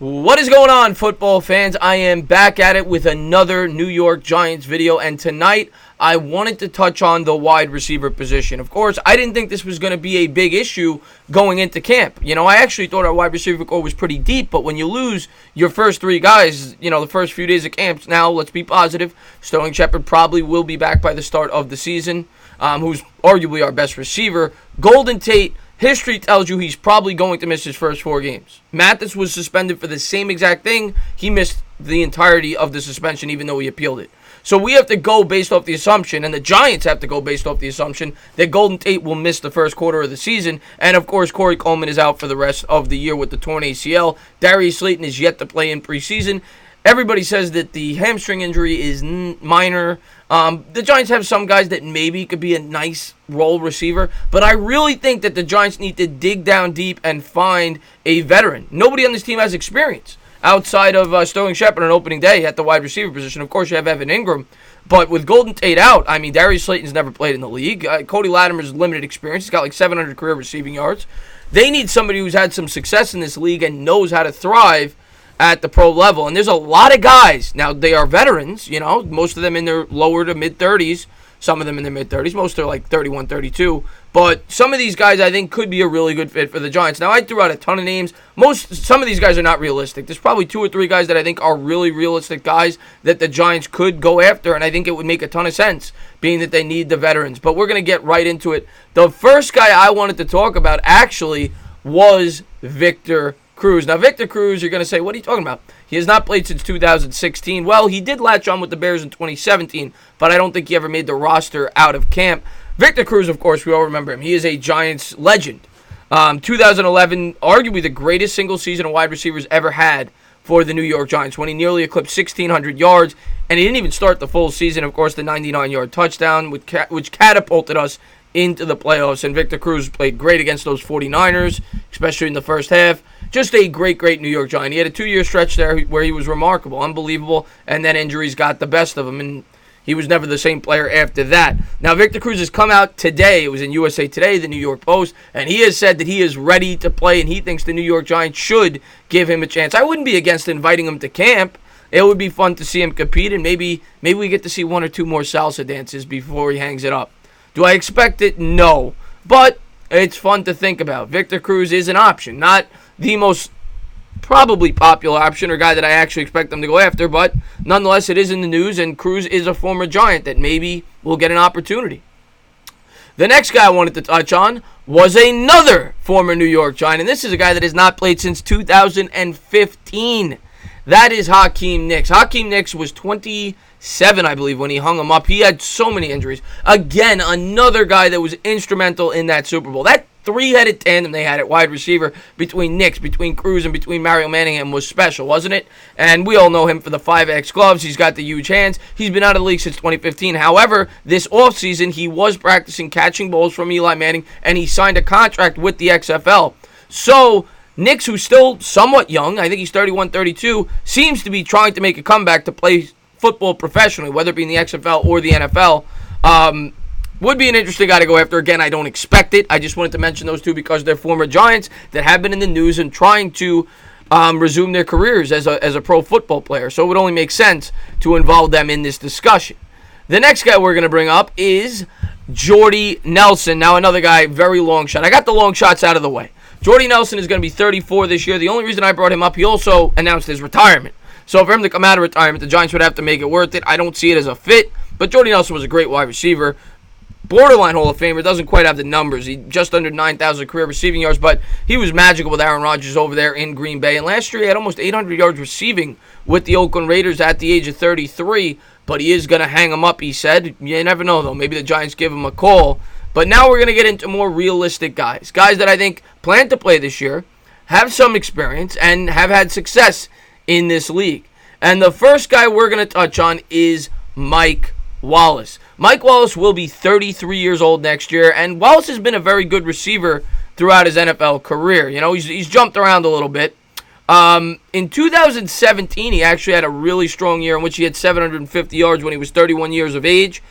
What is going on, football fans? I am back at it with another New York Giants video, and tonight I wanted to touch on the wide receiver position. Of course, I didn't think this was going to be a big issue going into camp. I actually thought our wide receiver core was pretty deep, but when you lose your first three guys, the first few days of camp, now let's be positive. Sterling Shepard probably will be back by the start of the season, who's arguably our best receiver. Golden Tate, history tells you he's probably going to miss his first 4 games. Mathis was suspended for the same exact thing. He missed the entirety of the suspension, even though he appealed it. So we have to go based off the assumption, and the Giants have to go based off the assumption, that Golden Tate will miss the first quarter of the season. And, of course, Corey Coleman is out for the rest of the year with the torn ACL. Darius Slayton is yet to play in preseason. Everybody says that the hamstring injury is minor. The Giants have some guys that maybe could be a nice role receiver, but I really think that the Giants need to dig down deep and find a veteran. Nobody on this team has experience outside of Sterling Shepard on opening day at the wide receiver position. Of course, you have Evan Ingram, but with Golden Tate out, Darius Slayton's never played in the league. Cody Latimer's limited experience. He's got like 700 career receiving yards. They need somebody who's had some success in this league and knows how to thrive at the pro level. And there's a lot of guys. Now, they are veterans, most of them in their lower to mid-30s, some of them in their mid-30s, most are like 31, 32. But some of these guys, I think, could be a really good fit for the Giants. Now, I threw out a ton of names. Some of these guys are not realistic. There's probably 2 or 3 guys that I think are really realistic guys that the Giants could go after, and I think it would make a ton of sense, being that they need the veterans. But we're going to get right into it. The first guy I wanted to talk about, actually, was Victor Cruz. Now, Victor Cruz, you're going to say, what are you talking about? He has not played since 2016. Well, he did latch on with the Bears in 2017, but I don't think he ever made the roster out of camp. Victor Cruz, of course, we all remember him. He is a Giants legend. 2011, arguably the greatest single season a wide receiver's ever had for the New York Giants, when he nearly eclipsed 1,600 yards, and he didn't even start the full season. Of course, the 99-yard touchdown, which catapulted us into the playoffs, and Victor Cruz played great against those 49ers, especially in the first half. Just a great, great New York Giant. He had a 2-year stretch there where he was remarkable, unbelievable, and then injuries got the best of him, and he was never the same player after that. Now, Victor Cruz has come out today. It was in USA Today, the New York Post, and he has said that he is ready to play, and he thinks the New York Giants should give him a chance. I wouldn't be against inviting him to camp. It would be fun to see him compete, and maybe we get to see 1 or 2 more salsa dances before he hangs it up. Do I expect it? No. But it's fun to think about. Victor Cruz is an option. Not the most probably popular option or guy that I actually expect them to go after, but nonetheless, it is in the news, and Cruz is a former Giant that maybe will get an opportunity. The next guy I wanted to touch on was another former New York Giant, and this is a guy that has not played since 2015. That is Hakeem Nicks. Hakeem Nicks was 27, I believe, when he hung him up. He had so many injuries. Again, another guy that was instrumental in that Super Bowl. That 3-headed tandem they had at wide receiver between Nicks, between Cruz, and between Mario Manningham was special, wasn't it? And we all know him for the 5X gloves. He's got the huge hands. He's been out of the league since 2015. However, this offseason, he was practicing catching balls from Eli Manning, and he signed a contract with the XFL. So Nicks, who's still somewhat young, I think he's 31, 32, seems to be trying to make a comeback to play football professionally, whether it be in the XFL or the NFL. Would be an interesting guy to go after. Again, I don't expect it. I just wanted to mention those two because they're former Giants that have been in the news and trying to resume their careers as a pro football player. So it would only make sense to involve them in this discussion. The next guy we're going to bring up is Jordy Nelson. Now, another guy, very long shot. I got the long shots out of the way. Jordy Nelson is going to be 34 this year. The only reason I brought him up, he also announced his retirement. So for him to come out of retirement, the Giants would have to make it worth it. I don't see it as a fit, but Jordy Nelson was a great wide receiver. Borderline Hall of Famer, doesn't quite have the numbers. He just under 9,000 career receiving yards, but he was magical with Aaron Rodgers over there in Green Bay. And last year he had almost 800 yards receiving with the Oakland Raiders at the age of 33, but he is going to hang him up, he said. You never know, though. Maybe the Giants give him a call. But now we're going to get into more realistic guys. Guys that I think plan to play this year, have some experience, and have had success in this league. And the first guy we're going to touch on is Mike Wallace. Mike Wallace will be 33 years old next year, and Wallace has been a very good receiver throughout his NFL career. He's jumped around a little bit. In 2017, he actually had a really strong year in which he had 750 yards when he was 31 years of age.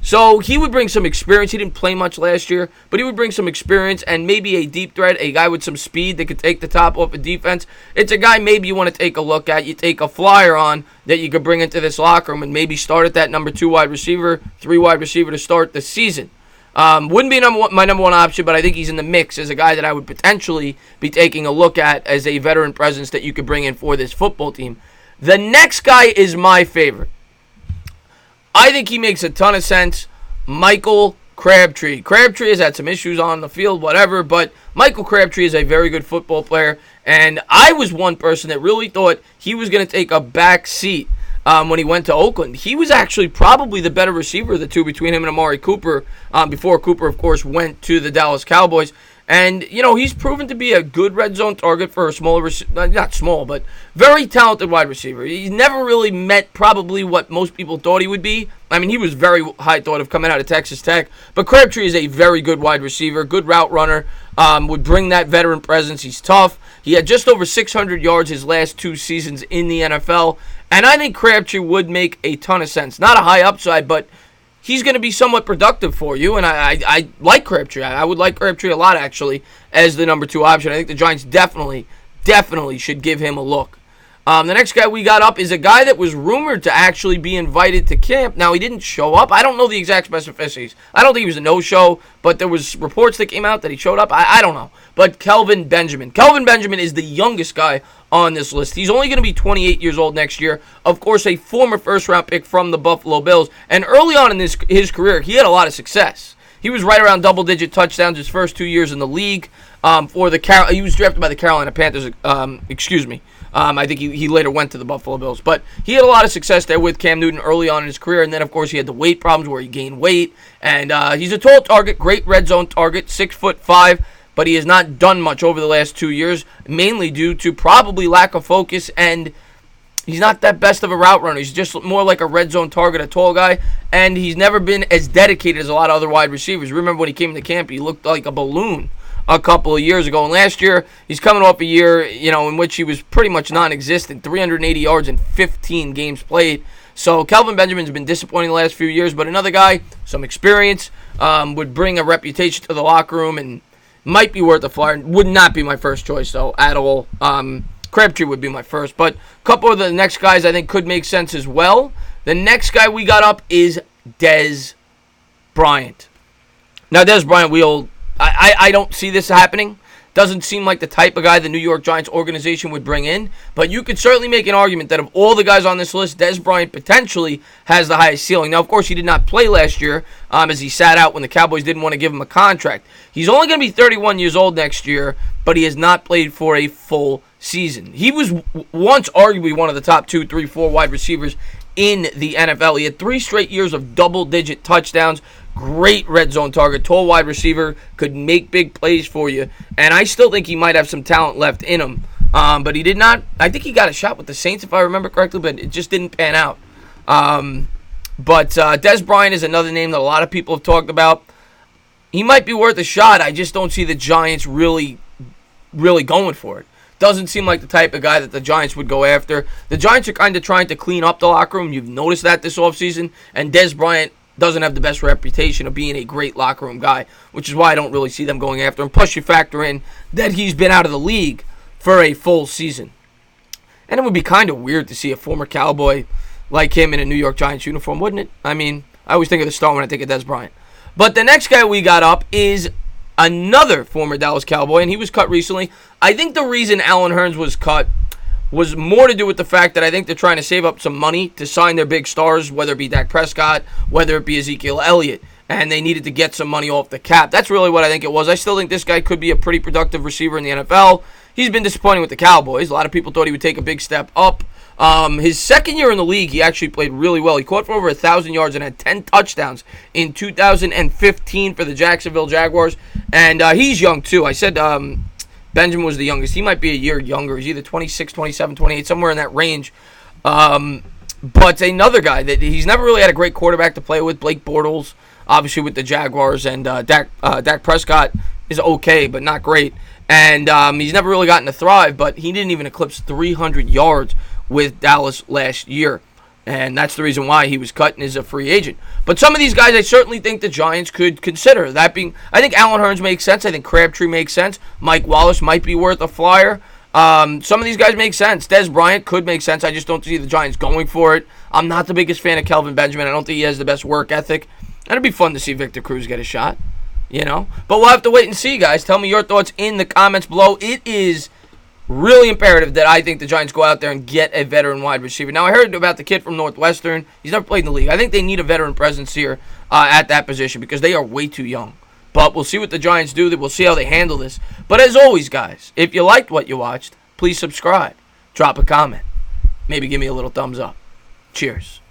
So he would bring some experience. He didn't play much last year, but he would bring some experience and maybe a deep threat, a guy with some speed that could take the top off of defense. It's a guy maybe you want to take a look at. You take a flyer on that you could bring into this locker room and maybe start at that number 2 wide receiver, 3 wide receiver to start the season. Wouldn't be my number one option, but I think he's in the mix as a guy that I would potentially be taking a look at as a veteran presence that you could bring in for this football team. The next guy is my favorite. I think he makes a ton of sense. Michael Crabtree. Crabtree has had some issues on the field, whatever, but Michael Crabtree is a very good football player, and I was one person that really thought he was going to take a back seat when he went to Oakland. He was actually probably the better receiver of the two between him and Amari Cooper, before Cooper, of course, went to the Dallas Cowboys. And, he's proven to be a good red zone target for a smaller, not small, but very talented wide receiver. He's never really met probably what most people thought he would be. I mean, he was very high thought of coming out of Texas Tech. But Crabtree is a very good wide receiver, good route runner, would bring that veteran presence. He's tough. He had just over 600 yards his last 2 seasons in the NFL. And I think Crabtree would make a ton of sense. Not a high upside, but he's going to be somewhat productive for you, and I like Crabtree. I would like Crabtree a lot, actually, as the number 2 option. I think the Giants definitely should give him a look. The next guy we got up is a guy that was rumored to actually be invited to camp. Now, he didn't show up. I don't know the exact specificities. I don't think he was a no-show, but there was reports that came out that he showed up. I don't know. But Kelvin Benjamin. Kelvin Benjamin is the youngest guy on this list. He's only going to be 28 years old next year. Of course, a former first-round pick from the Buffalo Bills. And early on in his career, he had a lot of success. He was right around double-digit touchdowns his first 2 years in the league. He was drafted by the Carolina Panthers. I think he later went to the Buffalo Bills. But he had a lot of success there with Cam Newton early on in his career. And then, of course, he had the weight problems where he gained weight. And he's a tall target, great red zone target, 6'5". But he has not done much over the last 2 years, mainly due to probably lack of focus, and he's not that best of a route runner. He's just more like a red zone target, a tall guy, and he's never been as dedicated as a lot of other wide receivers. Remember when he came to camp, he looked like a balloon a couple of years ago, and last year, he's coming off a year, in which he was pretty much non-existent, 380 yards in 15 games played. So Kelvin Benjamin's been disappointing the last few years, but another guy, some experience, would bring a reputation to the locker room, and might be worth a flyer. Would not be my first choice, though, at all. Crabtree would be my first. But a couple of the next guys I think could make sense as well. The next guy we got up is Dez Bryant. Now, Dez Bryant, I don't see this happening. Doesn't seem like the type of guy the New York Giants organization would bring in. But you could certainly make an argument that of all the guys on this list, Dez Bryant potentially has the highest ceiling. Now, of course, he did not play last year as he sat out when the Cowboys didn't want to give him a contract. He's only going to be 31 years old next year, but he has not played for a full season. He was once arguably one of the top 2, 3, 4 wide receivers in the NFL. He had 3 straight years of double-digit touchdowns. Great red zone target, tall wide receiver, could make big plays for you. And I still think he might have some talent left in him. But he did not. I think he got a shot with the Saints, if I remember correctly, but it just didn't pan out. But Dez Bryant is another name that a lot of people have talked about. He might be worth a shot. I just don't see the Giants really going for it. Doesn't seem like the type of guy that the Giants would go after. The Giants are kind of trying to clean up the locker room. You've noticed that this offseason. And Dez Bryant doesn't have the best reputation of being a great locker room guy, which is why I don't really see them going after him. Plus, you factor in that he's been out of the league for a full season. And it would be kind of weird to see a former Cowboy like him in a New York Giants uniform, wouldn't it? I mean, I always think of the Star when I think of Dez Bryant. But the next guy we got up is another former Dallas Cowboy, and he was cut recently. I think the reason Allen Hurns was cut was more to do with the fact that I think they're trying to save up some money to sign their big stars, whether it be Dak Prescott, whether it be Ezekiel Elliott, and they needed to get some money off the cap. That's really what I think it was. I still think this guy could be a pretty productive receiver in the NFL. He's been disappointing with the Cowboys. A lot of people thought he would take a big step up. His second year in the league, he actually played really well. He caught for over 1,000 yards and had 10 touchdowns in 2015 for the Jacksonville Jaguars. And he's young, too. I said Benjamin was the youngest. He might be a year younger. He's either 26, 27, 28, somewhere in that range. But another guy that he's never really had a great quarterback to play with, Blake Bortles, obviously with the Jaguars, and Dak Prescott is okay, but not great. And he's never really gotten to thrive, but he didn't even eclipse 300 yards with Dallas last year. And that's the reason why he was cut and is a free agent. But some of these guys I certainly think the Giants could consider. That being, I think Allen Hurns makes sense. I think Crabtree makes sense. Mike Wallace might be worth a flyer. Some of these guys make sense. Dez Bryant could make sense. I just don't see the Giants going for it. I'm not the biggest fan of Kelvin Benjamin. I don't think he has the best work ethic. And it'd be fun to see Victor Cruz get a shot, But we'll have to wait and see, guys. Tell me your thoughts in the comments below. It is really imperative that I think the Giants go out there and get a veteran wide receiver. Now, I heard about the kid from Northwestern. He's never played in the league. I think they need a veteran presence here at that position because they are way too young. But we'll see what the Giants do. We'll see how they handle this. But as always, guys, if you liked what you watched, please subscribe. Drop a comment. Maybe give me a little thumbs up. Cheers.